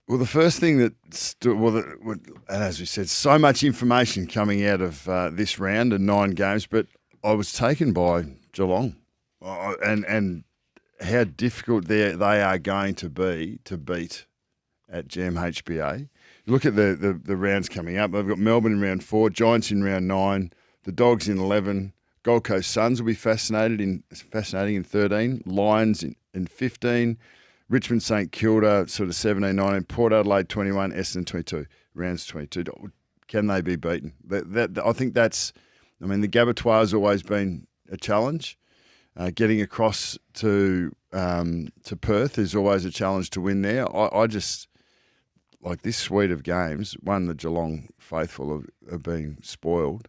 Well, the first thing that and as we said, so much information coming out of this round and 9 games, but I was taken by Geelong and how difficult they are going to be to beat at GMHBA. Look at the rounds coming up. They've got Melbourne in round 4, Giants in round 9, the Dogs in 11, Gold Coast Suns will be fascinating in 13, Lions in 15, Richmond St Kilda sort of 17, 19, Port Adelaide 21, Essendon 22, rounds 22. Can they be beaten? I think the Gabatoir has always been a challenge. Getting across to Perth is always a challenge to win there. I just like this suite of games. One, the Geelong faithful have been spoiled,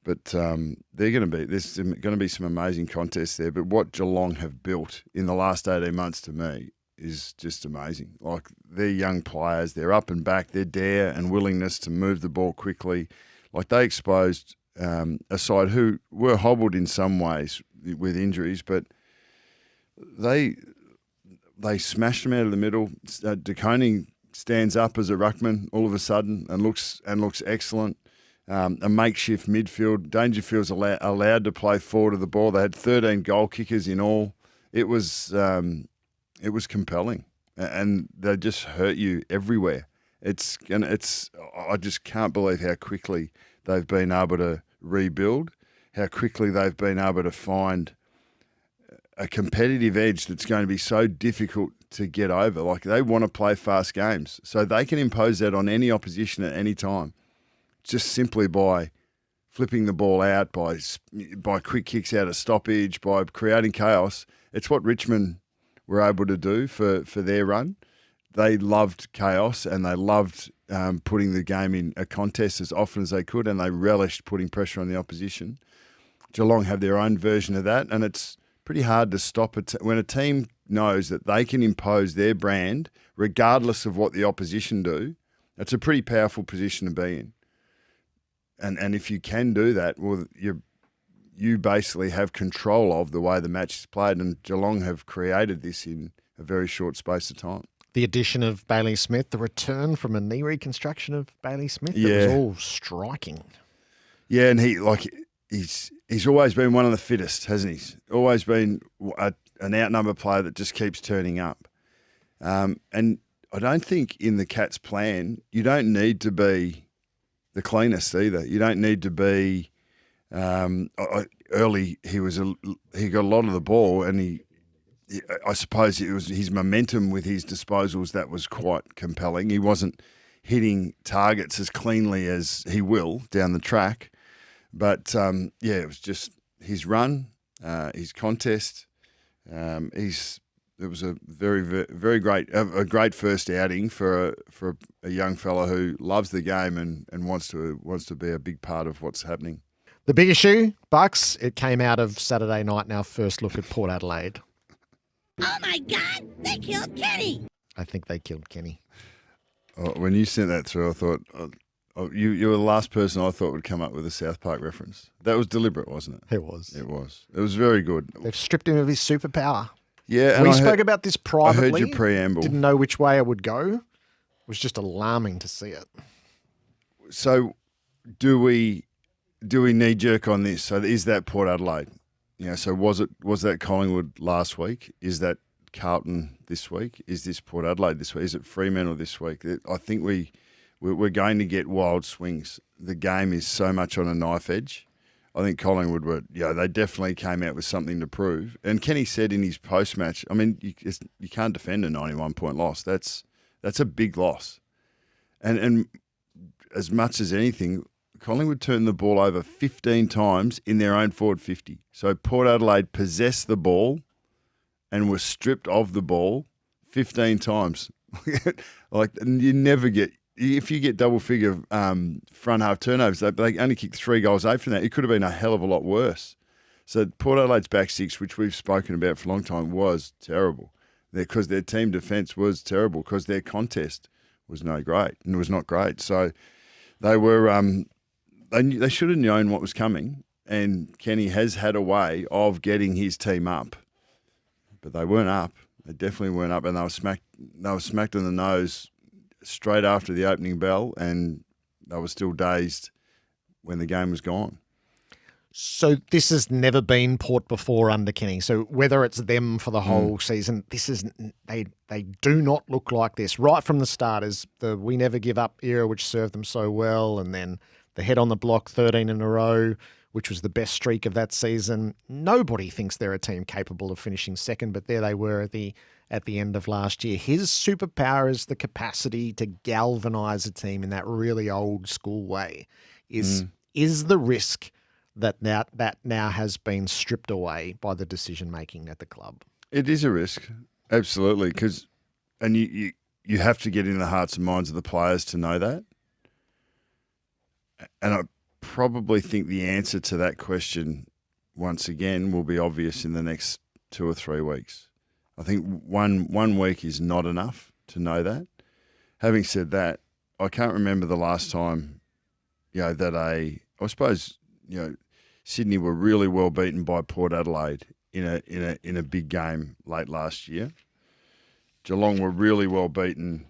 but there's going to be some amazing contests there. But what Geelong have built in the last 18 months to me is just amazing. Like they're young players, they're up and back, their dare and willingness to move the ball quickly. Like they exposed a side who were hobbled in some ways with injuries, but they smashed them out of the middle. De Koning stands up as a ruckman all of a sudden and looks excellent. A makeshift midfield. Dangerfield's allowed to play forward of the ball. They had 13 goal kickers in all. It was compelling, and they just hurt you everywhere. I just can't believe how quickly they've been able to rebuild, how quickly they've been able to find a competitive edge that's going to be so difficult to get over. Like they want to play fast games, so they can impose that on any opposition at any time, just simply by flipping the ball out, by quick kicks out of stoppage, by creating chaos. It's what Richmond were able to do for their run. They loved chaos and they loved putting the game in a contest as often as they could, and they relished putting pressure on the opposition. Geelong have their own version of that, and it's pretty hard to stop it when a team knows that they can impose their brand regardless of what the opposition do. That's a pretty powerful position to be in. And if you can do that, well, you basically have control of the way the match is played, and Geelong have created this in a very short space of time. The addition of Bailey Smith, the return from a knee reconstruction of Bailey Smith, it was all striking. Yeah, and he's always been one of the fittest, hasn't he? Always been an outnumbered player that just keeps turning up. And I don't think in the Cats' plan, you don't need to be the cleanest either. You don't need to be early. He got a lot of the ball, and I suppose it was his momentum with his disposals that was quite compelling. He wasn't hitting targets as cleanly as he will down the track, but it was just his run, his contest. It was a very, very great, a great first outing for a young fella who loves the game and wants to be a big part of what's happening. The big issue, Bucks, it came out of Saturday night in our first look at Port Adelaide. Oh my God, they killed Kenny. I think they killed Kenny. When you sent that through, I thought you were the last person I thought would come up with a South Park reference. That was deliberate, wasn't it? It was. It was. It was very good. They've stripped him of his superpower. Yeah, and we spoke about this privately. I heard your preamble. Didn't know which way it would go. It was just alarming to see it. So, do we knee jerk on this? So, is that Port Adelaide? So was that Collingwood last week? Is that Carlton this week? Is this Port Adelaide this week? Is it Fremantle this week? I think we're going to get wild swings. The game is so much on a knife edge. I think Collingwood they definitely came out with something to prove. And Kenny said in his post-match, I mean, you can't defend a 91-point loss. That's a big loss. And as much as anything, Collingwood turned the ball over 15 times in their own forward 50. So Port Adelaide possessed the ball and were stripped of the ball 15 times. You never get... If you get double-figure front half turnovers, they only kicked 3 goals, 8 from that. It could have been a hell of a lot worse. So Port Adelaide's back six, which we've spoken about for a long time, was terrible. Because their team defence was terrible, because their contest was not great. So they were they should have known what was coming, and Kenny has had a way of getting his team up, but they weren't up. They definitely weren't up, and they were smacked in the nose straight after the opening bell, and they were still dazed when the game was gone. So this has never been Port before under Kenny. So whether it's them for the whole season, this is they do not look like this. Right from the start is the we never give up era, which served them so well, and then the head on the block 13 in a row, which was the best streak of that season. Nobody thinks they're a team capable of finishing second, but there they were at the end of last year. His superpower is the capacity to galvanise a team in that really old school way. Is the risk that now has been stripped away by the decision making at the club? It is a risk, absolutely, and you have to get in the hearts and minds of the players to know that. And I probably think the answer to that question, once again, will be obvious in the next 2 or 3 weeks. I think one week is not enough to know that. Having said that, I can't remember the last time, that I suppose, Sydney were really well beaten by Port Adelaide in a big game late last year. Geelong were really well beaten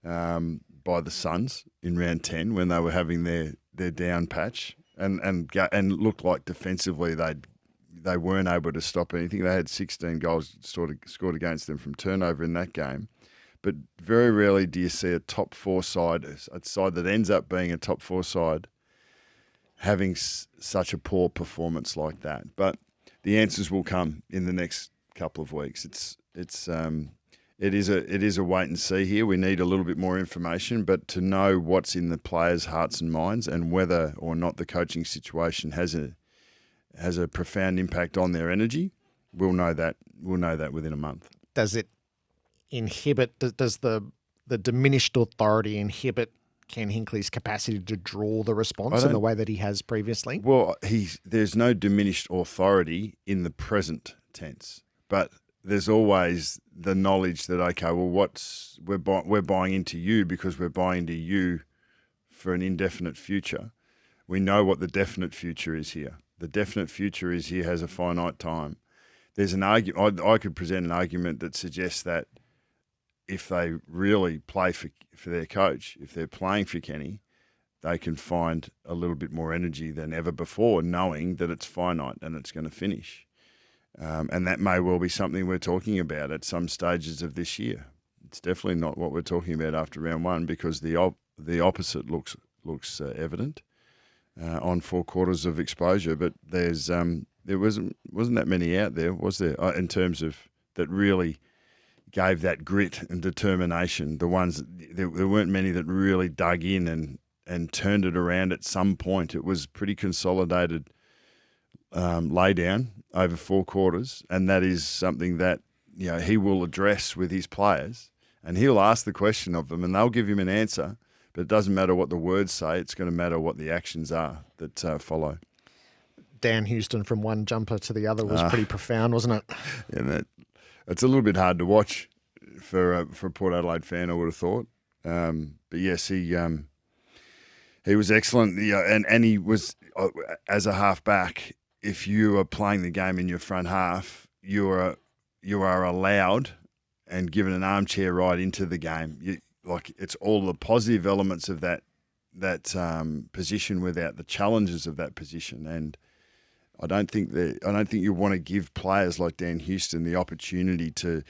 by the Suns in round 10 when they were having their down patch and looked like defensively they weren't able to stop anything. They had 16 goals scored against them from turnover in that game. But very rarely do you see a top 4 side, a side that ends up being a top 4 side, having such a poor performance like that. But the answers will come in the next couple of weeks. It is a wait and see here. We need a little bit more information, but to know what's in the players' hearts and minds and whether or not the coaching situation has a profound impact on their energy, we'll know that within a month. Does it inhibit? Does the diminished authority inhibit Ken Hinckley's capacity to draw the response in the way that he has previously? Well, there's no diminished authority in the present tense, but there's always the knowledge that, okay, well, we're buying into you because we're buying into you for an indefinite future. We know what the definite future is here. The definite future is here has a finite time. There's an argument. I could present an argument that suggests that if they really play for their coach, if they're playing for Kenny, they can find a little bit more energy than ever before, knowing that it's finite and it's going to finish. And that may well be something we're talking about at some stages of this year. It's definitely not what we're talking about after round 1 because the opposite looks evident on 4 quarters of exposure. But there wasn't that many out there, was there? In terms of that really gave that grit and determination. The ones there weren't many that really dug in and turned it around at some point. It was pretty consolidated lay down over 4 quarters, and that is something that he will address with his players, and he'll ask the question of them, and they'll give him an answer. But it doesn't matter what the words say; it's going to matter what the actions are that follow. Dan Houston from one jumper to the other was pretty profound, wasn't it? Yeah, it's a little bit hard to watch for a Port Adelaide fan, I would have thought. But yes, he was excellent. And he was as a half-back. If you are playing the game in your front half, you are allowed and given an armchair ride into the game. It's all the positive elements of that position without the challenges of that position. And I don't think you want to give players like Dan Houston the opportunity to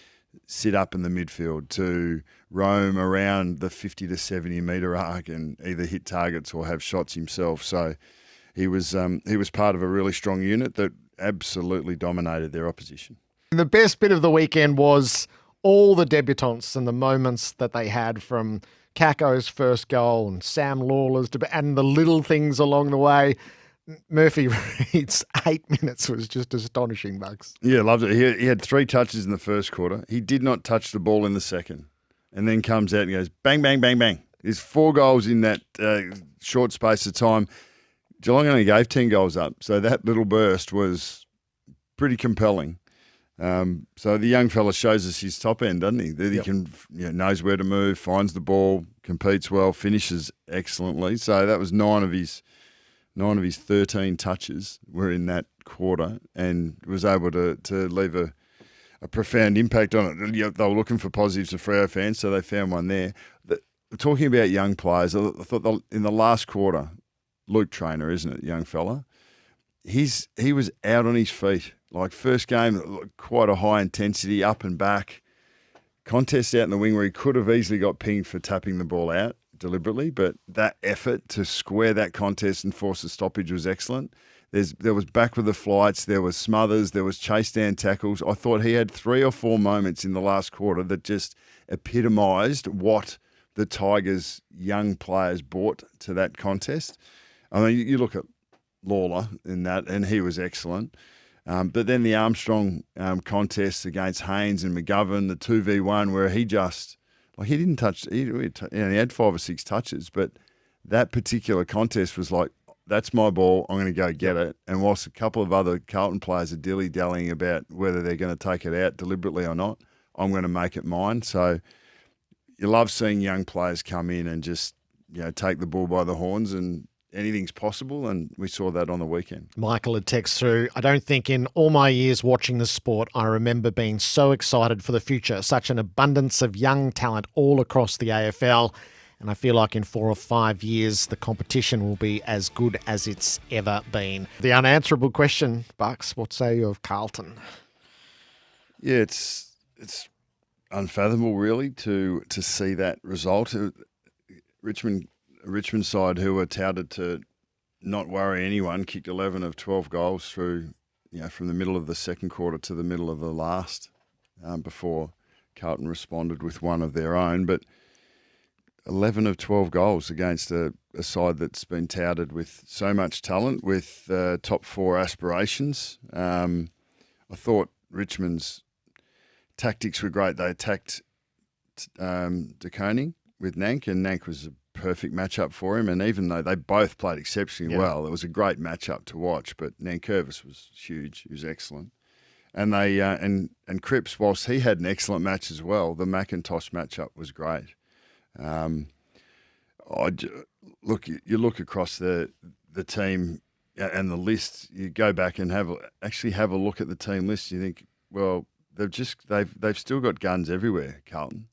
sit up in the midfield, to roam around the 50 to 70 metre arc and either hit targets or have shots himself. So he was part of a really strong unit that absolutely dominated their opposition. The best bit of the weekend was all the debutants and the moments that they had, from Caco's first goal and Sam Lawler's and the little things along the way. Murphy Reed's 8 minutes was just astonishing, Bucks. Yeah, loved it. He had 3 touches in the first quarter. He did not touch the ball in the second, and then comes out and goes bang, bang, bang, bang. There's 4 goals in that short space of time. Geelong only gave 10 goals up, so that little burst was pretty compelling. So the young fella shows us his top end, doesn't he? That he can, knows where to move, finds the ball, competes well, finishes excellently. So that was 9 of his 13 touches were in that quarter, and was able to leave a profound impact on it. They were looking for positives for Freo fans, so they found one there. talking about young players, I thought in the last quarter, Luke Traynor, isn't it, young fella? He was out on his feet. Like first game, quite a high intensity, up and back. Contest out in the wing where he could have easily got pinged for tapping the ball out deliberately, but that effort to square that contest and force a stoppage was excellent. There was back with the flights, there was smothers, there was chase down tackles. I thought he had 3 or 4 moments in the last quarter that just epitomised what the Tigers' young players brought to that contest. I mean, you look at Lawler in that, and he was excellent. But then the Armstrong contest against Haynes and McGovern, the 2v1, where he just, he didn't touch, he had 5 or 6 touches, but that particular contest was like, that's my ball, I'm going to go get it. And whilst a couple of other Carlton players are dilly-dallying about whether they're going to take it out deliberately or not, I'm going to make it mine. So you love seeing young players come in and just, take the bull by the horns, and anything's possible, and we saw that on the weekend. Michael had texted through, I don't think in all my years watching the sport, I remember being so excited for the future. Such an abundance of young talent all across the AFL. And I feel like in 4 or 5 years, the competition will be as good as it's ever been. The unanswerable question, Bucks, what say you of Carlton? Yeah, it's unfathomable, really, to see that result. Richmond side, who were touted to not worry anyone, kicked 11 of 12 goals through, from the middle of the second quarter to the middle of the last, before Carlton responded with one of their own. But 11 of 12 goals against a side that's been touted with so much talent, with top 4 aspirations. I thought Richmond's tactics were great. They attacked De Koning with Nank, and Nank was a perfect matchup for him. And even though they both played exceptionally well, it was a great matchup to watch. But Nankervis was huge. He was excellent. And they and Cripps, whilst he had an excellent match as well, the McIntosh matchup was great. You look across the team and the list. You go back and have a look at the team list. You think, well, they've still got guns everywhere. Carlton,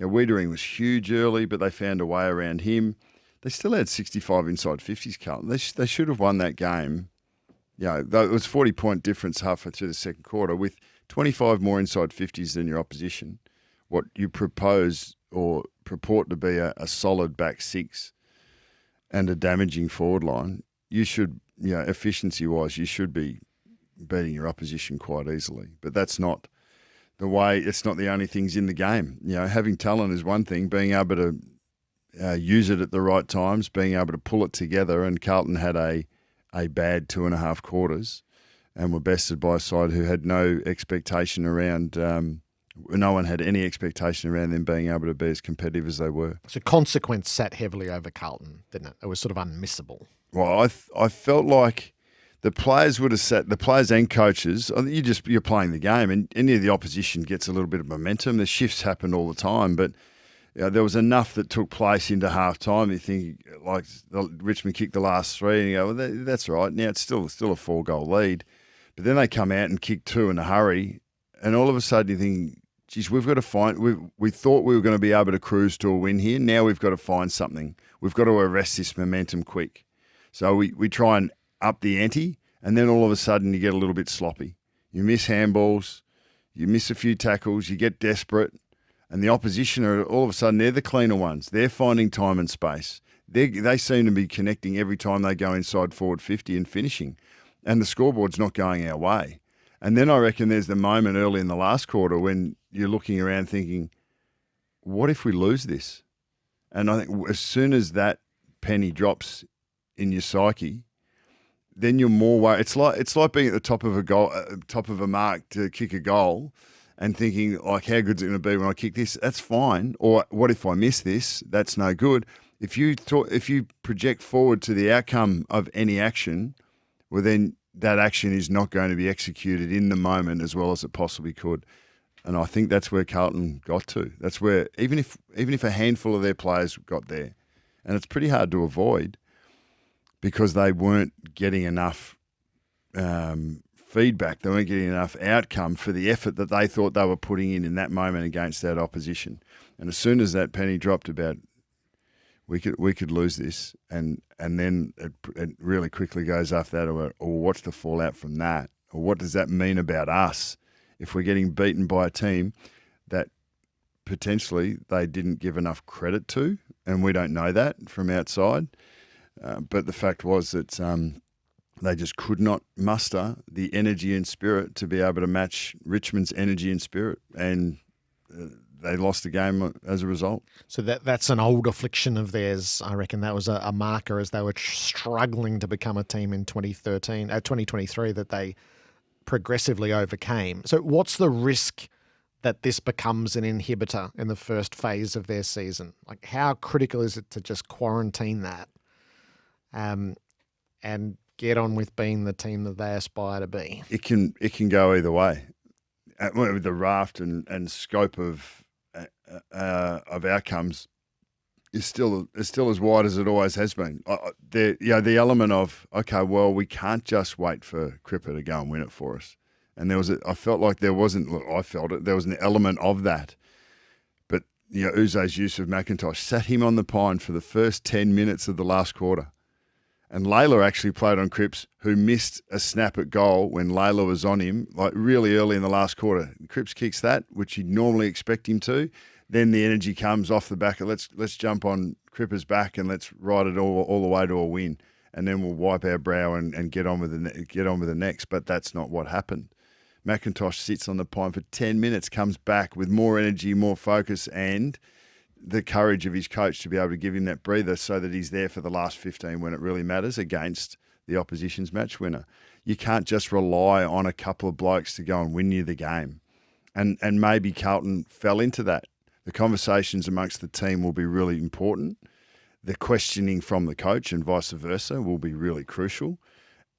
Wiedering was huge early, but they found a way around him. They still had 65 inside 50s. Carlton, they should have won that game. Though it was 40-point difference halfway through the second quarter, with 25 more inside 50s than your opposition. What you propose or purport to be a solid back 6 and a damaging forward line, you should, efficiency-wise, you should be beating your opposition quite easily. But that's not the way. It's not the only things in the game. Having talent is one thing. Being able to use it at the right times, being able to pull it together. And Carlton had a bad 2.5 quarters, and were bested by a side who had no expectation around. No one had any expectation around them being able to be as competitive as they were. So consequence sat heavily over Carlton, didn't it? It was sort of unmissable. Well, I felt like the players would have sat, the players and coaches, you're playing the game, and any of the opposition gets a little bit of momentum. The shifts happened all the time, but there was enough that took place into half time. You think, like, Richmond kicked the last 3, and you go, well, that's right. Now it's still a 4-goal lead. But then they come out and kick 2 in a hurry, and all of a sudden you think, geez, we've got to find. We thought we were going to be able to cruise to a win here. Now we've got to find something. We've got to arrest this momentum quick. So we try and up the ante, and then all of a sudden you get a little bit sloppy. You miss handballs, you miss a few tackles, you get desperate, and the opposition are all of a sudden they're the cleaner ones. They're finding time and space. They seem to be connecting every time they go inside forward 50 and finishing, and the scoreboard's not going our way. And then I reckon there's the moment early in the last quarter when you're looking around thinking, what if we lose this? And I think as soon as that penny drops in your psyche, then you're more worried. It's like being at the top of a mark to kick a goal and thinking, like, how good's it going to be when I kick this? That's fine. Or what if I miss this? That's no good. If you project forward to the outcome of any action, well, then that action is not going to be executed in the moment as well as it possibly could. And I think that's where Carlton got to. That's where, even if a handful of their players got there, and it's pretty hard to avoid because they weren't getting enough feedback, they weren't getting enough outcome for the effort that they thought they were putting in that moment against that opposition. And as soon as that penny dropped about we could lose this, and then it really quickly goes after that. Or what's the fallout from that? Or what does that mean about us if we're getting beaten by a team that potentially they didn't give enough credit to, and we don't know that from outside. But the fact was that they just could not muster the energy and spirit to be able to match Richmond's energy and spirit, and they lost the game as a result. So that's an old affliction of theirs. I reckon that was a marker as they were struggling to become a team in 2023 that they progressively overcame. So what's the risk that this becomes an inhibitor in the first phase of their season? Like, how critical is it to just quarantine that and get on with being the team that they aspire to be? It can go either way. With the raft and scope of outcomes is still as wide as it always has been. The element of, okay, well, we can't just wait for Cripper to go and win it for us. And there was I felt it. There was an element of that. But Uzo's use of McIntosh sat him on the pine for the first 10 minutes of the last quarter. And Layla actually played on Cripps, who missed a snap at goal when Layla was on him, like really early in the last quarter. Cripps kicks that, which you'd normally expect him to. Then the energy comes off the back of let's jump on Cripper's back and let's ride it all the way to a win. And then we'll wipe our brow and get on with the next. But that's not what happened. McIntosh sits on the pine for 10 minutes, comes back with more energy, more focus, and the courage of his coach to be able to give him that breather so that he's there for the last 15 when it really matters against the opposition's match winner. You can't just rely on a couple of blokes to go and win you the game. And maybe Carlton fell into that. The conversations amongst the team will be really important. The questioning from the coach and vice versa will be really crucial.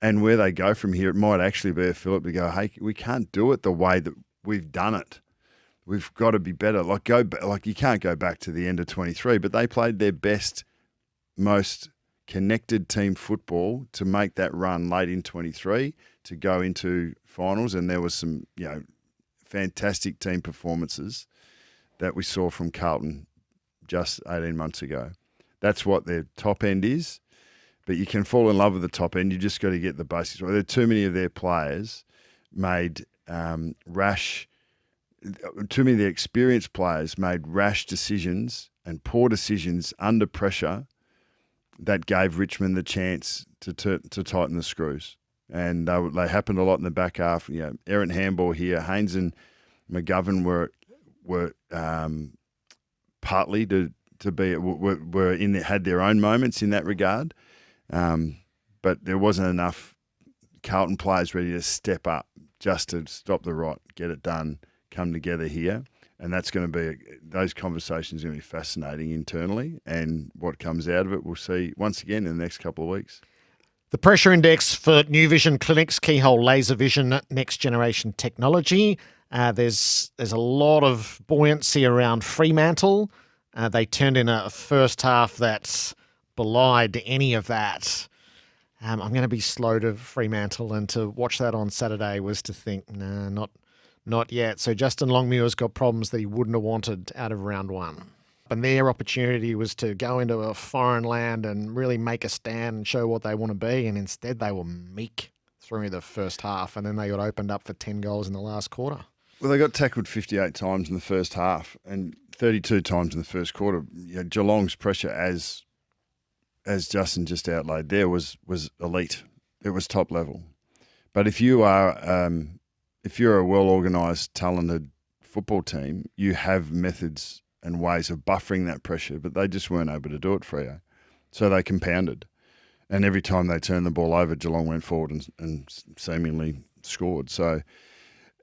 And where they go from here, it might actually be a Phillip to go, hey, we can't do it the way that we've done it. We've got to be better. Like you can't go back to the end of 23, but they played their best, most connected team football to make that run late in 23 to go into finals. And there was some, fantastic team performances that we saw from Carlton just 18 months ago. That's what their top end is. But you can fall in love with the top end. You just got to get the basics right. There are too many of their players made too many of the experienced players made rash decisions and poor decisions under pressure that gave Richmond the chance to tighten the screws. And they happened a lot in the back half. Errant handball here. Haynes and McGovern were partly had their own moments in that regard. But there wasn't enough Carlton players ready to step up just to stop the rot, get it done, come together here. And that's going to be, those conversations are going to be fascinating internally. And what comes out of it, we'll see once again in the next couple of weeks. The pressure index for New Vision Clinics, Keyhole Laser Vision, next generation technology. There's a lot of buoyancy around Fremantle. They turned in a first half that belied any of that. I'm going to be slow to Fremantle, and to watch that on Saturday was to think, nah, not yet. So Justin Longmuir's got problems that he wouldn't have wanted out of round one. And their opportunity was to go into a foreign land and really make a stand and show what they want to be, and instead they were meek through the first half, and then they got opened up for 10 goals in the last quarter. Well, they got tackled 58 times in the first half and 32 times in the first quarter. Geelong's pressure, as Justin just outlaid there, was elite. It was top level. But if you're a well-organised, talented football team, you have methods and ways of buffering that pressure, but they just weren't able to do it, Freo. So they compounded. And every time they turned the ball over, Geelong went forward and seemingly scored. So,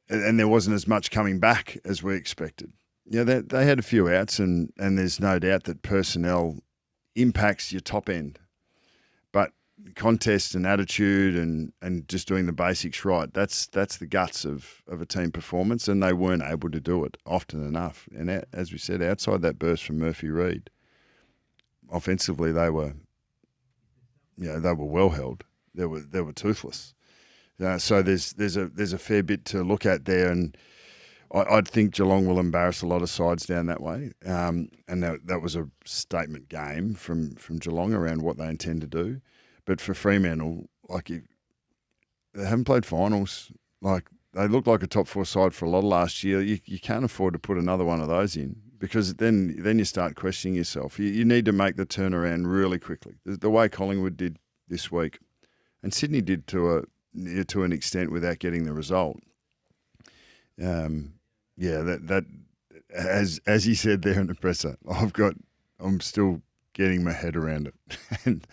and there wasn't as much coming back as we expected. They had a few outs, and there's no doubt that personnel impacts your top end. But contest and attitude and just doing the basics right, that's the guts of a team performance, and they weren't able to do it often enough. And as we said, outside that burst from Murphy Reid, offensively they were well held. They were toothless. So there's a fair bit to look at there, and I think Geelong will embarrass a lot of sides down that way. And that was a statement game from Geelong around what they intend to do. But for Fremantle, they haven't played finals. Like, they looked like a top 4 side for a lot of last year. You can't afford to put another one of those in, because then you start questioning yourself. You need to make the turnaround really quickly. The way Collingwood did this week, and Sydney did to an extent without getting the result. That as he said there in the presser, I'm still getting my head around it, and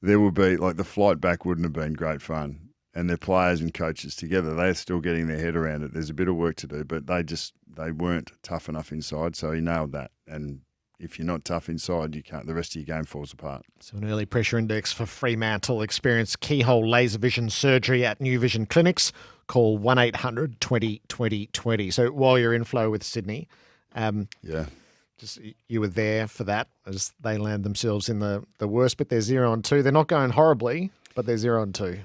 there will be, like, the flight back wouldn't have been great fun. And their players and coaches together, they're still getting their head around it. There's a bit of work to do, but they weren't tough enough inside, so he nailed that. And if you're not tough inside, you can't. The rest of your game falls apart. So an early pressure index for Fremantle. Experience keyhole laser vision surgery at New Vision Clinics. Call 1-800 20 20 20. So while you're in flow with Sydney, just you were there for that as they land themselves in the worst bit. They're 0-2. They're not going horribly, but they're 0-2.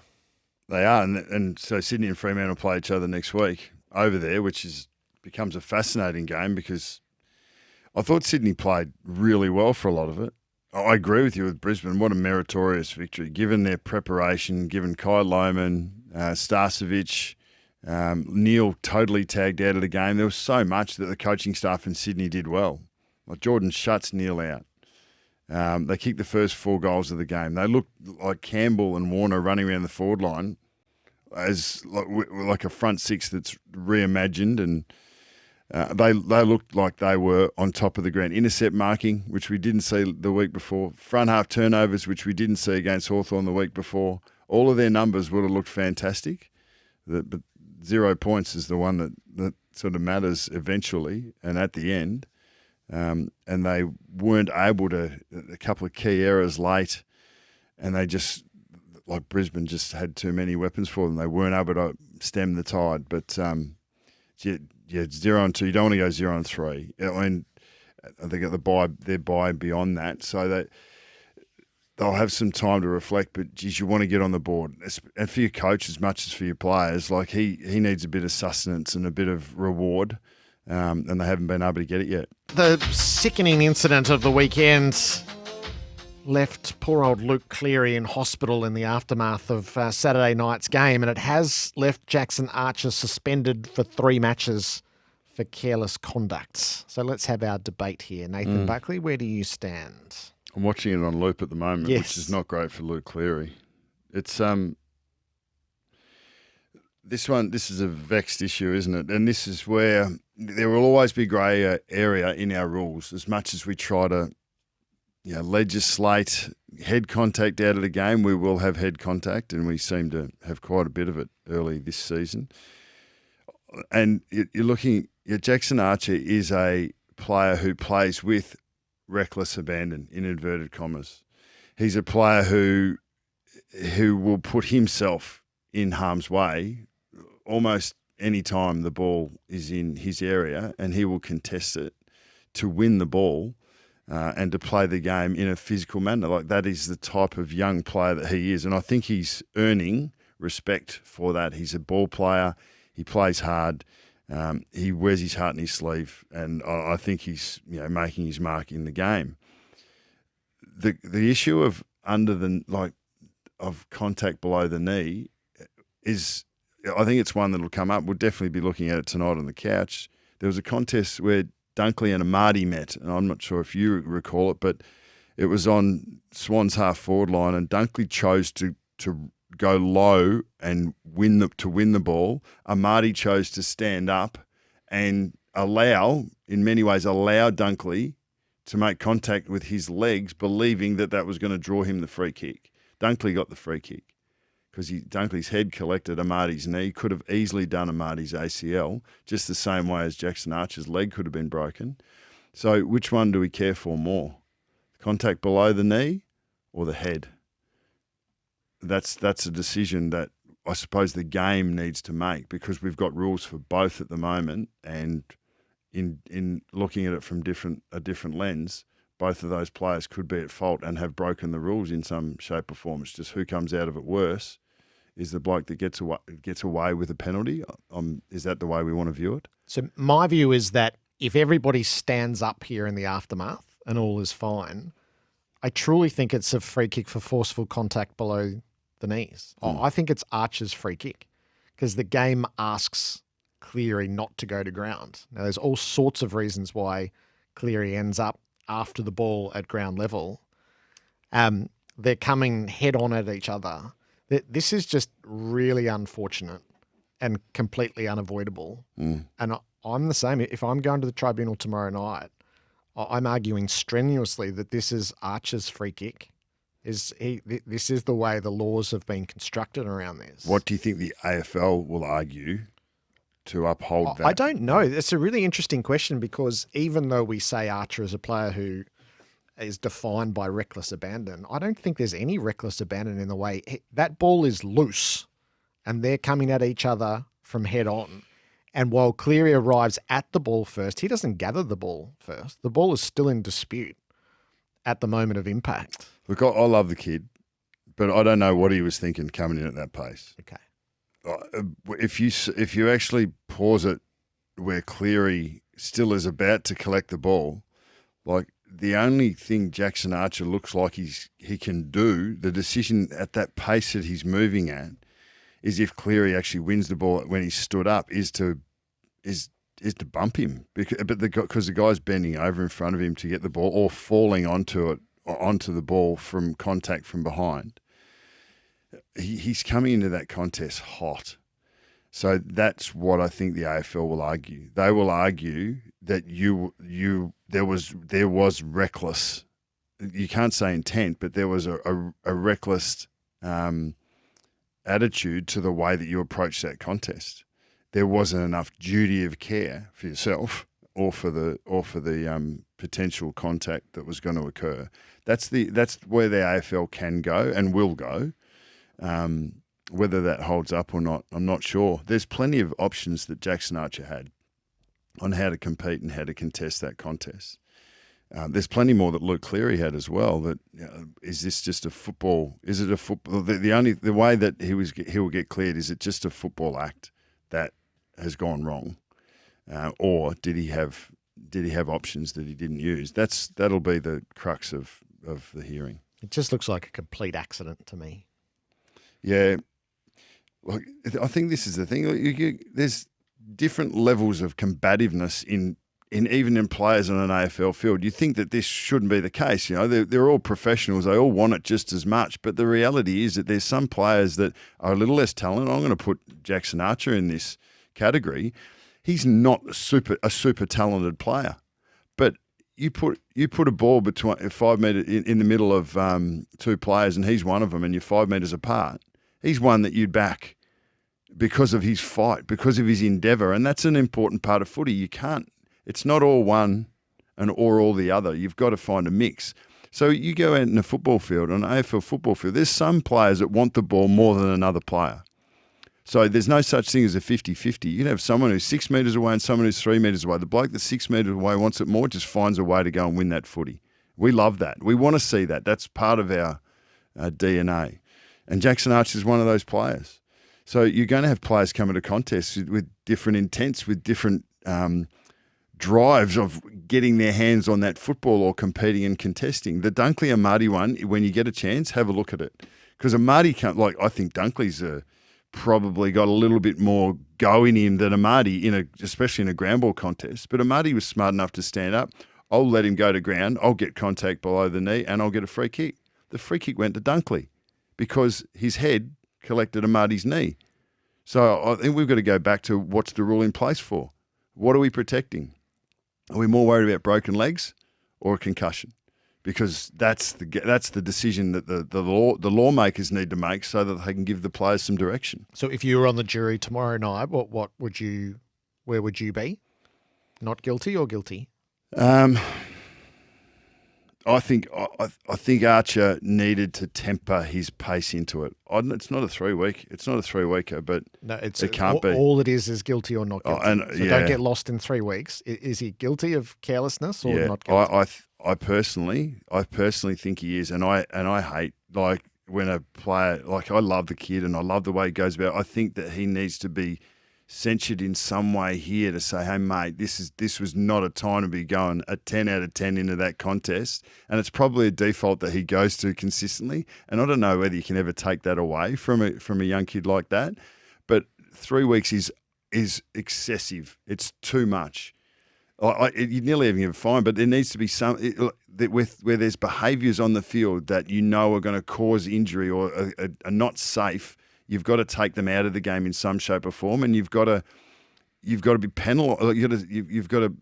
They are, and so Sydney and Fremantle play each other next week over there, which becomes a fascinating game, because I thought Sydney played really well for a lot of it. I agree with you with Brisbane. What a meritorious victory, given their preparation, given Kai Lohman, Starcevic, Neil totally tagged out of the game. There was so much that the coaching staff in Sydney did well. Like, Jordan shuts Neil out. They kicked the first 4 goals of the game. They looked like Campbell and Warner running around the forward line as like a front six that's reimagined, and they looked like they were on top of the ground. Intercept marking, which we didn't see the week before. Front half turnovers, which we didn't see against Hawthorn the week before. All of their numbers would have looked fantastic. But 0 points is the one that sort of matters eventually and at the end. And they weren't able to, a couple of key errors late, and they just, like, Brisbane just had too many weapons for them. They weren't able to stem the tide. But, 0-2, you don't want to go 0-3. I mean, they got their bye beyond that, so they'll have some time to reflect, but, geez, you want to get on the board. And for your coach as much as for your players, like, he needs a bit of sustenance and a bit of reward. And they haven't been able to get it yet. The sickening incident of the weekend left poor old Luke Cleary in hospital in the aftermath of Saturday night's game, and it has left Jackson Archer suspended for 3 matches for careless conduct. So let's have our debate here. Nathan Buckley, where do you stand? I'm watching it on loop at the moment, yes, which is not great for Luke Cleary. It's this is a vexed issue, isn't it? And this is where there will always be grey area in our rules, as much as we try to, legislate head contact out of the game. We will have head contact, and we seem to have quite a bit of it early this season. And you're looking, Jackson Archer is a player who plays with reckless abandon, in inverted commas. He's a player who will put himself in harm's way almost any time the ball is in his area, and he will contest it to win the ball and to play the game in a physical manner. Like, that is the type of young player that he is, and I think he's earning respect for that. He's a ball player. He plays hard. He wears his heart in his sleeve, and I think he's making his mark in the game. The issue of of contact below the knee is, I think it's one that'll come up. We'll definitely be looking at it tonight on the couch. There was a contest where Dunkley and Amadi met, and I'm not sure if you recall it, but it was on Swan's half forward line, and Dunkley chose to go low and win the ball. Amadi chose to stand up and in many ways allow Dunkley to make contact with his legs, believing that was going to draw him the free kick. Dunkley got the free kick because Dunkley's head collected Amadi's knee. Could have easily done Amadi's ACL, just the same way as Jackson Archer's leg could have been broken. So which one do we care for more? Contact below the knee or the head? That's a decision that I suppose the game needs to make, because we've got rules for both at the moment, and in looking at it from a different lens, both of those players could be at fault and have broken the rules in some shape or form. It's just who comes out of it worse is the bloke that gets away with a penalty. Is that the way we want to view it? So my view is that if everybody stands up here in the aftermath and all is fine, I truly think it's a free kick for forceful contact below the knees. I think it's Archer's free kick because the game asks Cleary not to go to ground. Now, there's all sorts of reasons why Cleary ends up after the ball at ground level. They're coming head on at each other. This is just really unfortunate and completely unavoidable. And I'm the same. If I'm going to the tribunal tomorrow night, I'm arguing strenuously that this is Archer's free kick. This is the way the laws have been constructed around this. What do you think the AFL will argue to uphold that? I don't know. It's a really interesting question because even though we say Archer is a player who is defined by reckless abandon, I don't think there's any reckless abandon in the way. That ball is loose and they're coming at each other from head on. And while Cleary arrives at the ball first, he doesn't gather the ball first. The ball is still in dispute at the moment of impact. Look, I love the kid, but I don't know what he was thinking coming in at that pace. Okay. If you actually pause it where Cleary still is about to collect the ball, like the only thing Jackson Archer looks like he can do, the decision at that pace that he's moving at, is if Cleary actually wins the ball when he's stood up, is to bump him because the guy's bending over in front of him to get the ball or falling onto the ball from contact from behind. He's coming into that contest hot. So that's what I think the AFL will argue. They will argue that there was reckless. You can't say intent, but there was a reckless attitude to the way that you approach that contest. There wasn't enough duty of care for yourself or for the potential contact that was going to occur. That's where the AFL can go and will go. Whether that holds up or not, I'm not sure. There's plenty of options that Jackson Archer had on how to compete and how to contest that contest. There's plenty more that Luke Cleary had as well. That is this just a football? Is it a football? The way that he will get cleared, is it just a football act that has gone wrong, or did he have options that he didn't use? That'll be the crux of the hearing. It just looks like a complete accident to me. Yeah, look, I think this is the thing. There's different levels of combativeness even in players on an AFL field. You think that this shouldn't be the case. You know, they're all professionals. They all want it just as much. But the reality is that there's some players that are a little less talented. I'm going to put Jackson Archer in this category. He's not a super talented player, but you put a ball between 5 metres in the middle of two players, and he's one of them, and you're 5 metres apart. He's one that you'd back because of his fight, because of his endeavour, and that's an important part of footy. You can't. It's not all one or all the other. You've got to find a mix. So you go out in a football field, an AFL football field, there's some players that want the ball more than another player. So there's no such thing as a 50-50. You can have someone who's 6 metres away and someone who's 3 metres away. The bloke that's 6 metres away wants it more, just finds a way to go and win that footy. We love that. We want to see that. That's part of our DNA. And Jackson Archer is one of those players. So you're going to have players come into contests with different intents, with different drives of getting their hands on that football or competing and contesting. The Dunkley Amadi one, when you get a chance, have a look at it. Because Amadi can't, I think Dunkley's probably got a little bit more go in him than Amadi, especially in a ground ball contest. But Amadi was smart enough to stand up. I'll let him go to ground. I'll get contact below the knee and I'll get a free kick. The free kick went to Dunkley because his head collected Amadi's knee. So I think we've got to go back to what's the rule in place for? What are we protecting? Are we more worried about broken legs or a concussion? Because that's the decision that the lawmakers need to make so that they can give the players some direction. So if you were on the jury tomorrow night, where would you be? Not guilty or guilty? I think Archer needed to temper his pace into it. It's not a 3 week. It's not a 3 weeker, but no, it can't be. All it is guilty or not guilty. So don't get lost in 3 weeks. Is he guilty of carelessness or not guilty? I personally think he is, and I hate when a player, like I love the kid and I love the way he goes about it. I think that he needs to be censured in some way here to say, hey, mate, this was not a time to be going a 10 out of 10 into that contest. And it's probably a default that he goes to consistently. And I don't know whether you can ever take that away from a young kid like that. But 3 weeks is excessive. It's too much. You'd nearly even give a fine, but there needs to be where there's behaviours on the field that you know are going to cause injury or are not safe. You've got to take them out of the game in some shape or form, and you've got to be penalised. You've got to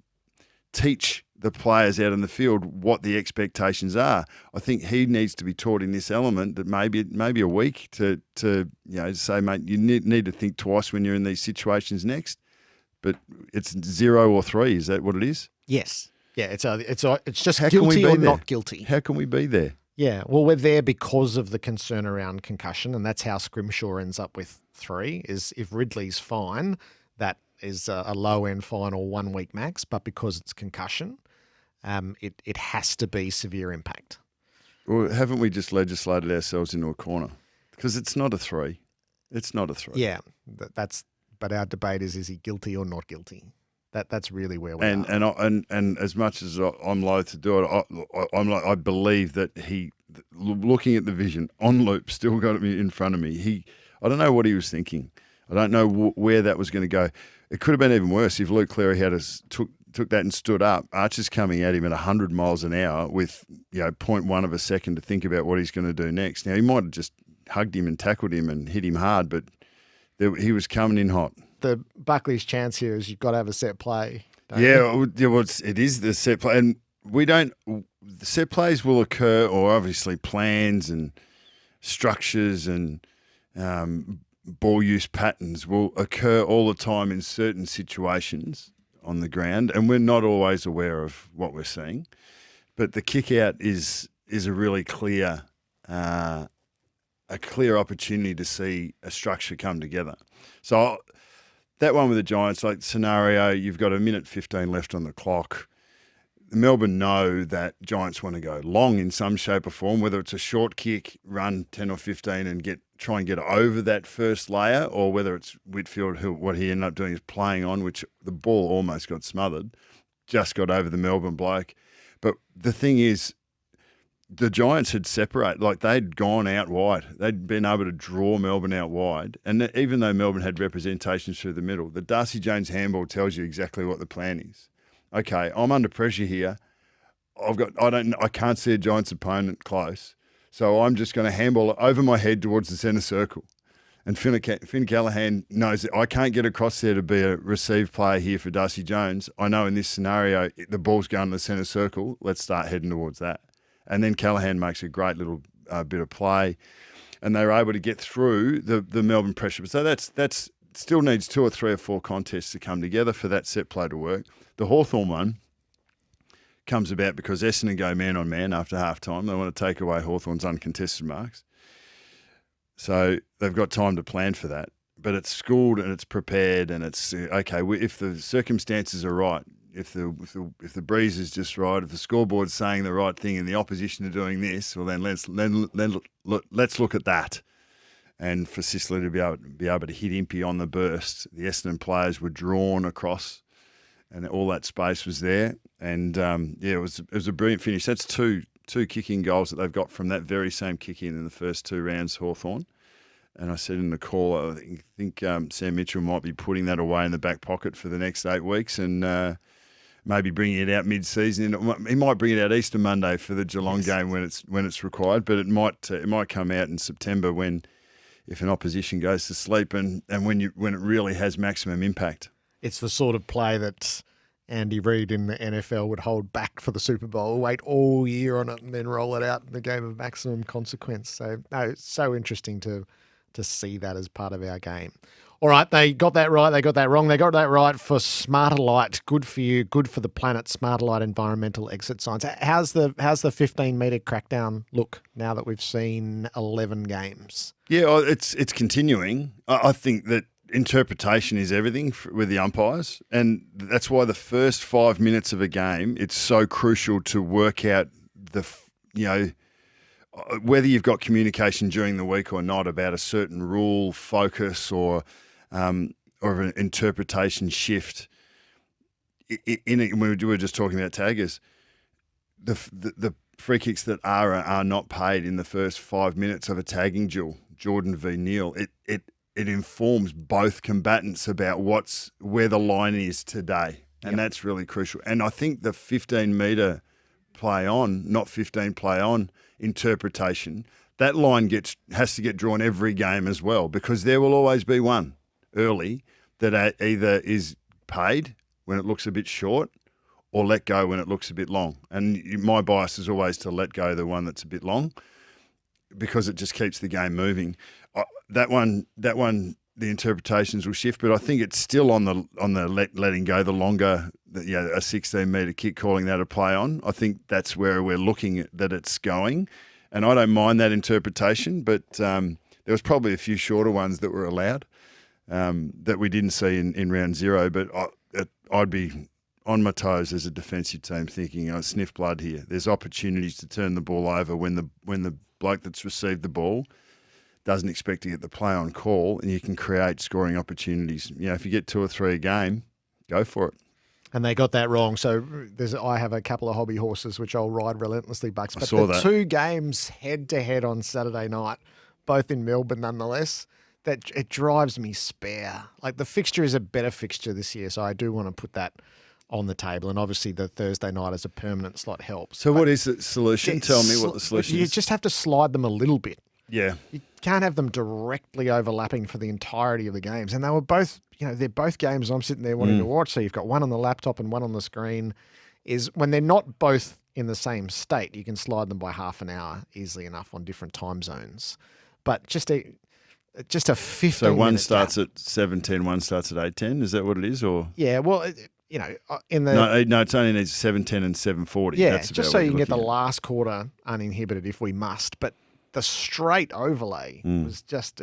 teach the players out in the field what the expectations are. I think he needs to be taught in this element that maybe a week to say, mate, you need to think twice when you're in these situations next. But it's 0 or 3. Is that what it is? Yes. Yeah. It's just guilty or not guilty. How can we be there? Yeah. Well, we're there because of the concern around concussion, and that's how Scrimshaw ends up with 3. Is if Ridley's fine, that is a low end fine or 1 week max. But because it's concussion, it has to be severe impact. Well, haven't we just legislated ourselves into a corner? Because it's not a 3. It's not a 3. Yeah. But our debate is he guilty or not guilty? That's really where we are. And as much as I'm loath to do it, I believe that he, looking at the vision on loop, still got me in front of me. I don't know what he was thinking. I don't know where that was going to go. It could have been even worse if Luke Cleary had took that and stood up. Archer's coming at him at 100 miles an hour with 0.1 of a second to think about what he's going to do next. Now he might have just hugged him and tackled him and hit him hard, but he was coming in hot. The Buckley's chance here is you've got to have a set play. It is the set play. And the set plays will occur, or obviously plans and structures and ball use patterns will occur all the time in certain situations on the ground. And we're not always aware of what we're seeing. But the kick out is a really clear opportunity to see a structure come together. So that one with the Giants, like scenario, you've got 1:15 left on the clock. Melbourne know that Giants want to go long in some shape or form, whether it's a short kick, run 10 or 15 and try and get over that first layer, or whether it's Whitfield, what he ended up doing is playing on, which the ball almost got smothered, just got over the Melbourne bloke. But the thing is, the Giants had separated, like they'd gone out wide. They'd been able to draw Melbourne out wide. And even though Melbourne had representations through the middle, the Darcy Jones handball tells you exactly what the plan is. Okay, I'm under pressure here. I can't see a Giants opponent close. So I'm just going to handball it over my head towards the centre circle. And Finn Callaghan knows that I can't get across there to be a receive player here for Darcy Jones. I know in this scenario, the ball's going to the centre circle. Let's start heading towards that. And then Callaghan makes a great little bit of play, and they were able to get through the Melbourne pressure. So that's still needs 2 or 3 or 4 contests to come together for that set play to work. The Hawthorn one comes about because Essendon go man on man after half time. They want to take away Hawthorn's uncontested marks. So they've got time to plan for that. But it's schooled and it's prepared, and it's okay. If the circumstances are right, if the breeze is just right, if the scoreboard's saying the right thing and the opposition are doing this, well then let's look at that. And for Sicily to be able to hit Impey on the burst, the Essendon players were drawn across, and all that space was there. And it was a brilliant finish. That's two kicking goals that they've got from that very same kick in the first 2 rounds, Hawthorn. And I said in the call, I think Sam Mitchell might be putting that away in the back pocket for the next 8 weeks and maybe bringing it out mid-season. He might bring it out Easter Monday for the Geelong game when it's required, but it might come out in September if an opposition goes to sleep and when it really has maximum impact. It's the sort of play that Andy Reid in the NFL would hold back for the Super Bowl, wait all year on it and then roll it out in the game of maximum consequence. So, no, it's so interesting to see that as part of our game. All right, they got that right, they got that wrong. They got that right for Smarter Light. Good for you, good for the planet. Smarter Light environmental exit signs. How's the 15-metre crackdown look now that we've seen 11 games? Yeah, it's continuing. I think that interpretation is everything with the umpires, and that's why the first 5 minutes of a game, it's so crucial to work out whether you've got communication during the week or not about a certain rule, focus, or an interpretation shift. We were just talking about taggers. The free kicks that are not paid in the first 5 minutes of a tagging duel, Jordan v Neil, it informs both combatants about where the line is today, and that's really crucial. And I think the 15-metre play on, not 15 play on interpretation, that line has to get drawn every game as well, because there will always be one early that either is paid when it looks a bit short or let go when it looks a bit long. And my bias is always to let go the one that's a bit long, because it just keeps the game moving. That one, the interpretations will shift, but I think it's still on the letting go the longer, a 16-metre kick, calling that a play on. I think that's where we're looking at that it's going, and I don't mind that interpretation. But there was probably a few shorter ones that were allowed that we didn't see in round zero. But I'd be on my toes as a defensive team, thinking, I sniff blood here. There's opportunities to turn the ball over when the bloke that's received the ball doesn't expect to get the play on call, and you can create scoring opportunities. If you get 2 or 3 a game, go for it. And they got that wrong. So I have a couple of hobby horses which I'll ride relentlessly, Bucks. But I saw that. 2 games head-to-head on Saturday night, both in Melbourne nonetheless, that it drives me spare. Like, the fixture is a better fixture this year, so I do want to put that on the table. And obviously the Thursday night as a permanent slot helps. So what is the solution? Tell me what the solution is. You just have to slide them a little bit. Yeah. You can't have them directly overlapping for the entirety of the games. And they were both, they're both games I'm sitting there wanting to watch. So you've got one on the laptop and one on the screen. Is when they're not both in the same state, you can slide them by half an hour easily enough on different time zones. But just a 15. So one starts at 7:10, one starts at 8:10. Is that what it is, or? Yeah. Well, in the no, it's only needs 7:10 and 7:40. Yeah, That's just so you can get the last quarter uninhibited if we must. But the straight overlay was just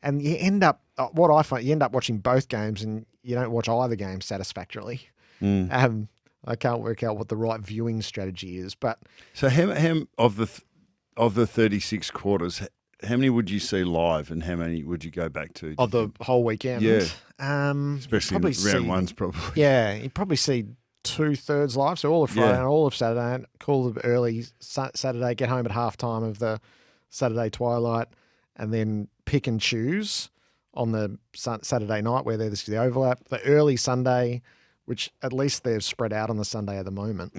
and you end up, what I find, you end up watching both games and you don't watch either game satisfactorily. I can't work out what the right viewing strategy is, but so how of the 36 quarters, how many would you see live and how many would you go back to? Of the whole weekend? Yeah. Especially round ones, probably. Yeah, you'd probably see 2/3 live, so all of Friday and all of Saturday, call the early Saturday, get home at halftime of the Saturday twilight, and then pick and choose on the Saturday night where there's the overlap. The early Sunday, which at least they've spread out on the Sunday at the moment.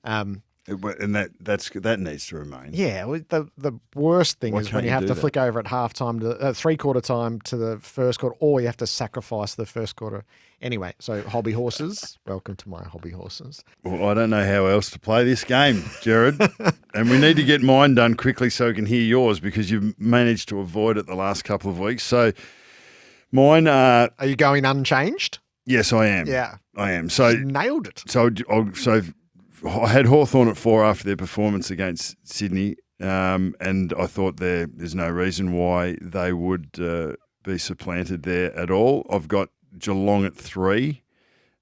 And that needs to remain. Yeah, the worst thing is when you have to flick over at halftime to three-quarter time to the first quarter, or you have to sacrifice the first quarter. Anyway, so hobby horses, welcome to my hobby horses. Well, I don't know how else to play this game, Gerard, and we need to get mine done quickly so we can hear yours, because you've managed to avoid it the last couple of weeks. So mine are... Are you going unchanged? Yes, I am. Yeah. I am. So you nailed it. So I had Hawthorn at 4 after their performance against Sydney, and I thought there's no reason why they would be supplanted there at all. I've got Geelong at 3.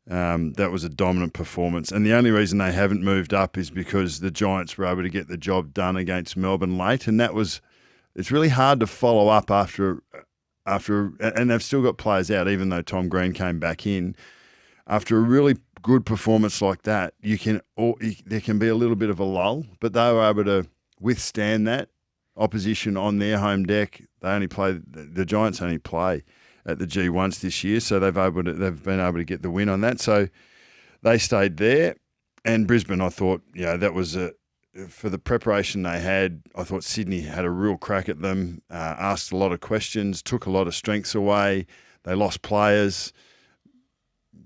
That was a dominant performance, and the only reason they haven't moved up is because the Giants were able to get the job done against Melbourne late, and it's really hard to follow up after, and they've still got players out, even though Tom Green came back in. After a really good performance like that, there can be a little bit of a lull, but they were able to withstand that opposition on their home deck. The Giants only play at the G once this year, so they've been able to get the win on that. So they stayed there. And Brisbane, I thought, that was for the preparation they had. I thought Sydney had a real crack at them, asked a lot of questions, took a lot of strengths away. They lost players.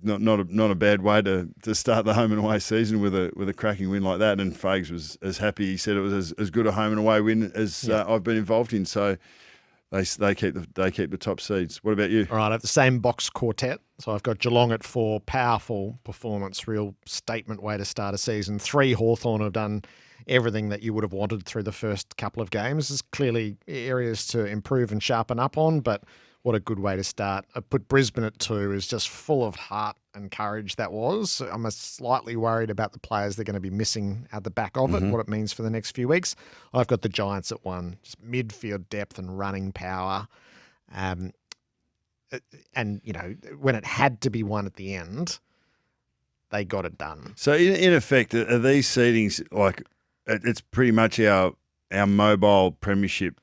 Not a bad way to start the home and away season with a cracking win like that. And Fags was as happy. He said it was as good a home and away win as I've been involved in. So they keep the top seeds. What about you? All right, I have the same box quartet. So I've got Geelong at 4, powerful performance, real statement way to start a season. 3, Hawthorn have done everything that you would have wanted through the first couple of games. There's clearly areas to improve and sharpen up on, but what a good way to start. I put Brisbane at 2 is just full of heart and courage that was. I'm slightly worried about the players they're going to be missing at the back of it, what it means for the next few weeks. I've got the Giants at 1, just midfield depth and running power. And, when it had to be 1 at the end, they got it done. So in effect, are these seedings like it's pretty much our mobile premiership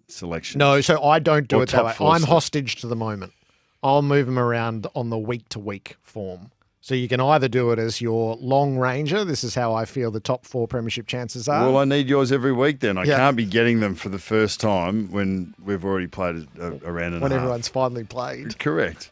selection? No, so I don't do Or it that top way. 4 I'm slot. hostage to the moment. I'll move them around on the week-to-week form. So you can either do it as your long ranger. This is how I feel the top 4 premiership chances are. Well, I need yours every week then. I Yeah. can't be getting them for the first time when we've already played a round and when a half. everyone's finally played. Correct.